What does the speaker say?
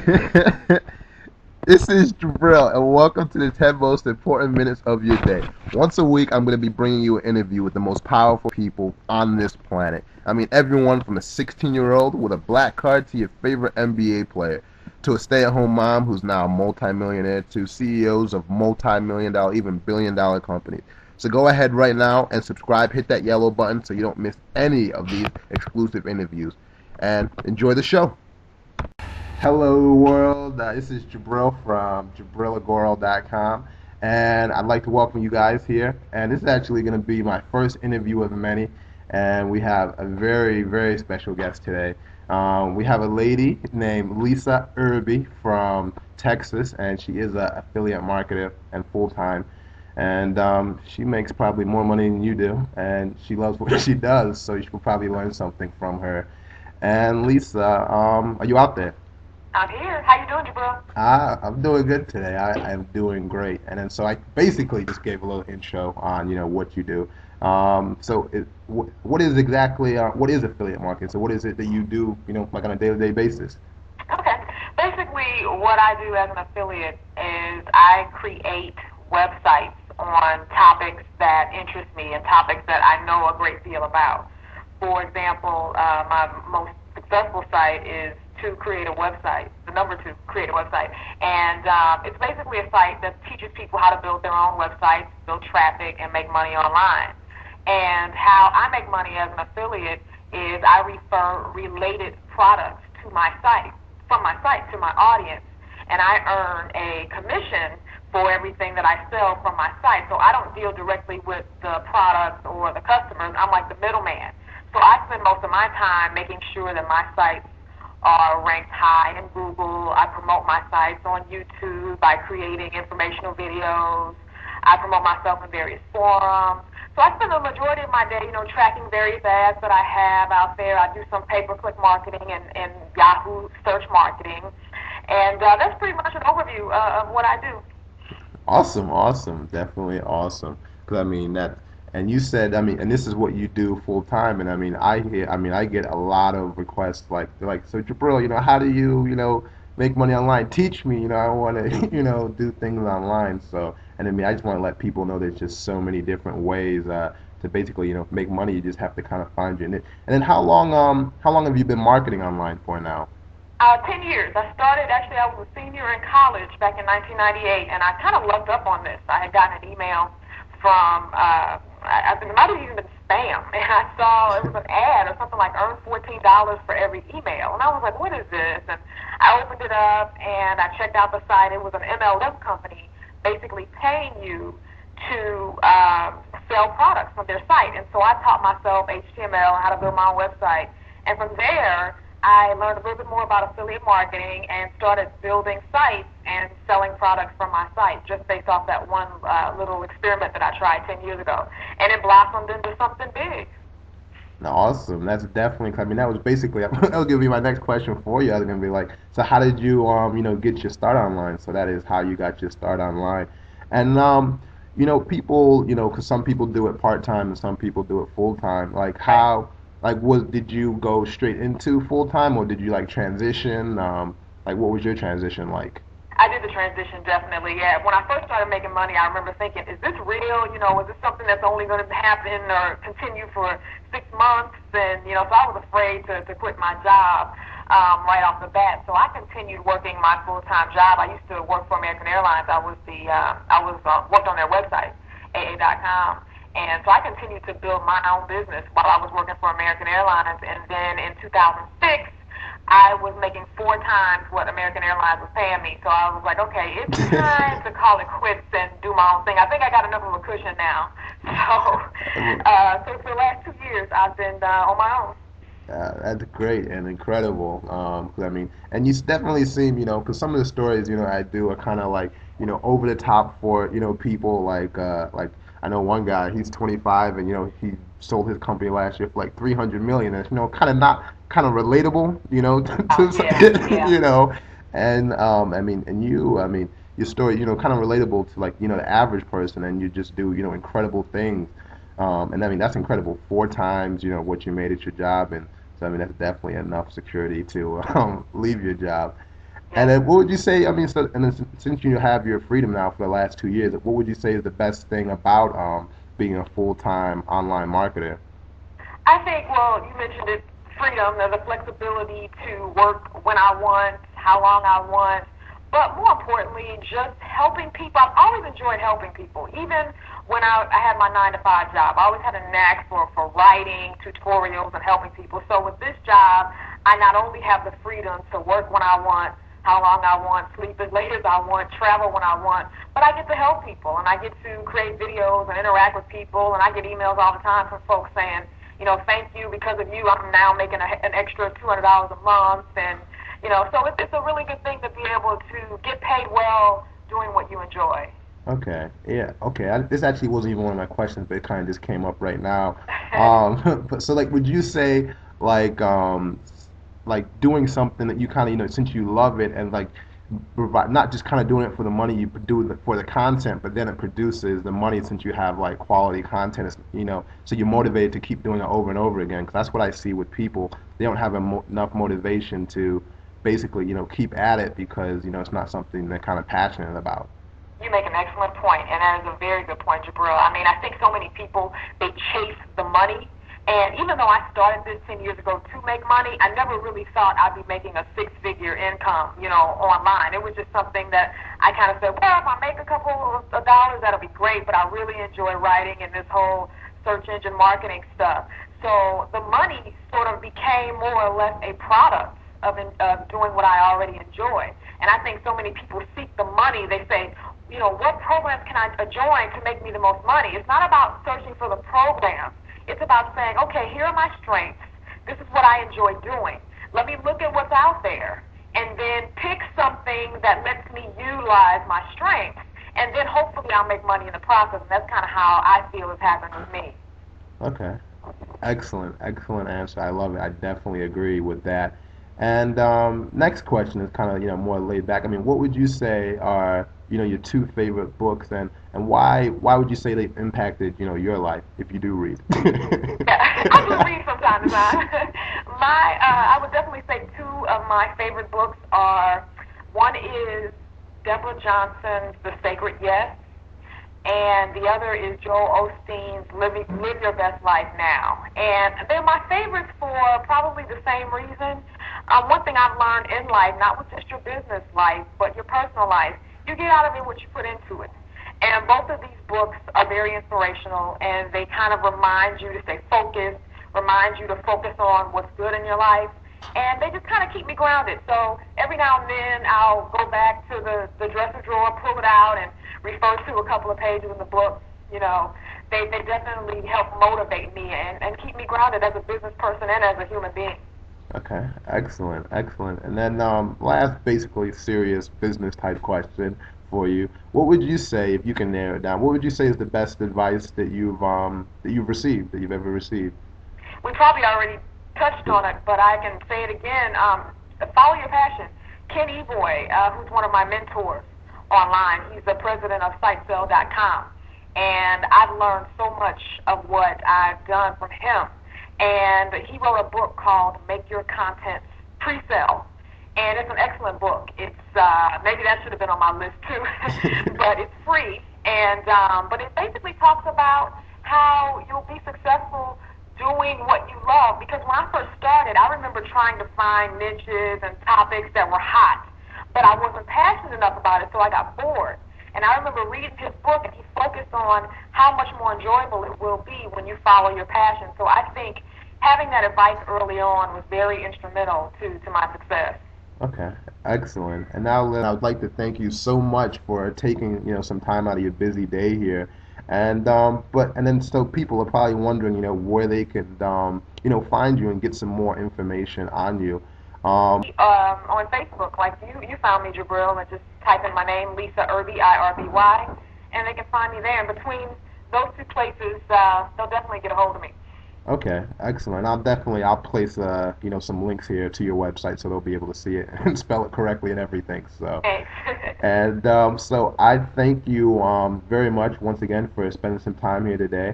This is Jabril, and welcome to the 10 most important minutes of your day. Once a week, I'm going to be bringing you an interview with the most powerful people on this planet. I mean, everyone from a 16-year-old with a black card to your favorite NBA player, to a stay-at-home mom who's now a multimillionaire, to CEOs of multi-million dollar, even billion-dollar companies. So go ahead right now and subscribe. Hit that yellow button so you don't miss any of these exclusive interviews. And enjoy the show. Hello, world. This is Jabril from JabrilAgorl.com, and I'd like to welcome you guys here. And this is actually going to be my first interview of many, and we have a very, very special guest today. We have a lady named Lisa IRBY from Texas, and she is an affiliate marketer and full-time. And she makes probably more money than you do, and she loves what she does, so you should probably learn something from her. And Lisa, are you out there? I'm here. How you doing, Jabril? I'm doing good today. I am doing great. And then so I basically just gave a little intro on what you do. What is exactly what is affiliate marketing? So what is it that you do like on a day-to-day basis? Okay. Basically, what I do as an affiliate is I create websites on topics that interest me and topics that I know a great deal about. For example, my most successful site is to create a website, the number two, create a website. And it's basically a site that teaches people how to build their own websites, build traffic, and make money online. And how I make money as an affiliate is I refer related products to my site, from my site to my audience, and I earn a commission for everything that I sell from my site. So I don't deal directly with the products or the customers. I'm like the middleman. So I spend most of my time making sure that my sites are ranked high in Google. I promote my sites on YouTube by creating informational videos. I promote myself in various forums. So I spend the majority of my day, tracking various ads that I have out there. I do some pay-per-click marketing and Yahoo search marketing. And that's pretty much an overview of what I do. Awesome, awesome, definitely awesome. Because I mean that, and you said, I mean, and this is what you do full time. And I get a lot of requests like, so Jabril, how do you, make money online? Teach me, I want to, do things online. So, and I just want to let people know there's just so many different ways to basically, make money. You just have to kind of find your niche. And then how long have you been marketing online for now? 10 years. Actually, I was a senior in college back in 1998, and I kind of lucked up on this. I had gotten an email from, I think it might have even been spam, and I saw it was an ad or something like earn $14 for every email. And I was like, what is this? And I opened it up, and I checked out the site. It was an MLM company basically paying you to sell products from their site. And so I taught myself HTML and how to build my own website. And from there, I learned a little bit more about affiliate marketing and started building sites and selling products from my site just based off that one little experiment that I tried 10 years ago. And it blossomed into something big. Awesome. That's definitely. I mean, that was basically that was gonna be my next question for you. I was gonna be like, so how did you get your start online? So that is how you got your start online, and people, because some people do it part time and some people do it full time. Like Right. how, did you go straight into full time or did you like transition? What was your transition like? I did the transition definitely. Yeah, when I first started making money, I remember thinking, "Is this real? Is this something that's only going to happen or continue for 6 months?" And so I was afraid to quit my job right off the bat. So I continued working my full-time job. I used to work for American Airlines. I was worked on their website, AA.com. And so I continued to build my own business while I was working for American Airlines. And then in 2006, I was making 4 times what American Airlines was paying me. So I was like, okay, it's time to call it quits and do my own thing. I think I got enough of a cushion now. So for the last 2 years, I've been on my own. That's great and incredible. 'Cause I mean, and you definitely seem, because some of the stories, I do are kind of like, over the top for, people like I know one guy, he's 25 and, he sold his company last year for like 300 million. And, kind of not kind of relatable, Oh, to yeah, yeah. and I mean, your story, kind of relatable to like, the average person, and you just do, incredible things. And I mean, that's incredible. 4 times, what you made at your job, and so I mean, that's definitely enough security to leave your job. And Yes. then what would you say? I mean, so and then since you have your freedom now for the last 2 years, what would you say is the best thing about being a full-time online marketer? I think, well, you mentioned it, freedom, the flexibility to work when I want, how long I want, but more importantly, just helping people. I've always enjoyed helping people, even when I had my 9 to 5 job. I always had a knack for writing tutorials and helping people. So with this job, I not only have the freedom to work when I want, how long I want, sleep as late as I want, travel when I want, but I get to help people and I get to create videos and interact with people, and I get emails all the time from folks saying, thank you, because of you, I'm now making an extra $200 a month, and so it's a really good thing to be able to get paid well doing what you enjoy. Okay, yeah, okay. This actually wasn't even one of my questions, but it kind of just came up right now. But so like, would you say like like doing something that you kind of since you love it and like provide not just kind of doing it for the money you do it for the content, but then it produces the money since you have like quality content, so you're motivated to keep doing it over and over again. Because that's what I see with people. They don't have enough motivation to basically keep at it because it's not something they're kind of passionate about. You make an excellent point, and that is a very good point, Jabril. I mean, I think so many people, they chase the money, and even though I started this 10 years ago to make money, I never really thought I'd be making a six-figure income, online. It was just something that I kind of said, well, if I make a couple of dollars, that'll be great, but I really enjoy writing and this whole search engine marketing stuff. So the money sort of became more or less a product of doing what I already enjoy. And I think so many people seek the money. They say, what programs can I join to make me the most money? It's not about searching for the programs. It's about saying, okay, here are my strengths. This is what I enjoy doing. Let me look at what's out there and then pick something that lets me utilize my strengths. And then hopefully I'll make money in the process. And that's kind of how I feel has happened with me. Okay. Excellent, excellent answer. I love it. I definitely agree with that. And next question is kind of more laid back. I mean, what would you say are your two favorite books, and why would you say they've impacted your life if you do read? Yeah, I do read from time to time. I would definitely say two of my favorite books are, one is Deborah Johnson's The Sacred Yes, and the other is Joel Osteen's Live Your Best Life Now. And they're my favorites for probably the same reason. One thing I've learned in life, not with just your business life, but your personal life, you get out of it what you put into it. And both of these books are very inspirational, and they kind of remind you to stay focused, remind you to focus on what's good in your life, and they just kind of keep me grounded. So every now and then I'll go back to the dresser drawer, pull it out, and refer to a couple of pages in the book. They definitely help motivate me and keep me grounded as a business person and as a human being. Okay, excellent, excellent. And then last, basically serious business type question for you. What would you say, if you can narrow it down, what would you say is the best advice that you've received, that you've ever received? We probably already touched on it, but I can say it again. Follow your passion. Ken Eboy, who's one of my mentors online, he's the president of SiteSell.com, and I've learned so much of what I've done from him. And he wrote a book called Make Your Content Pre-Sell, and it's an excellent book. It's maybe that should have been on my list too, but it's free, and but it basically talks about how you'll be successful doing what you love. Because when I first started, I remember trying to find niches and topics that were hot, but I wasn't passionate enough about it, so I got bored. And I remember reading his book, and he focused on how much more enjoyable it will be when you follow your passion. So I think having that advice early on was very instrumental to my success. Okay, excellent. And now, Lynn, I would like to thank you so much for taking, some time out of your busy day here. And then so people are probably wondering, where they could, find you and get some more information on you. On Facebook, like you found me, Jabril, and just type in my name, Lisa IRBY, IRBY, and they can find me there. And between those two places, they'll definitely get a hold of me. Okay, excellent. I'll place some links here to your website so they'll be able to see it and spell it correctly and everything. So Thanks. and so I thank you very much once again for spending some time here today.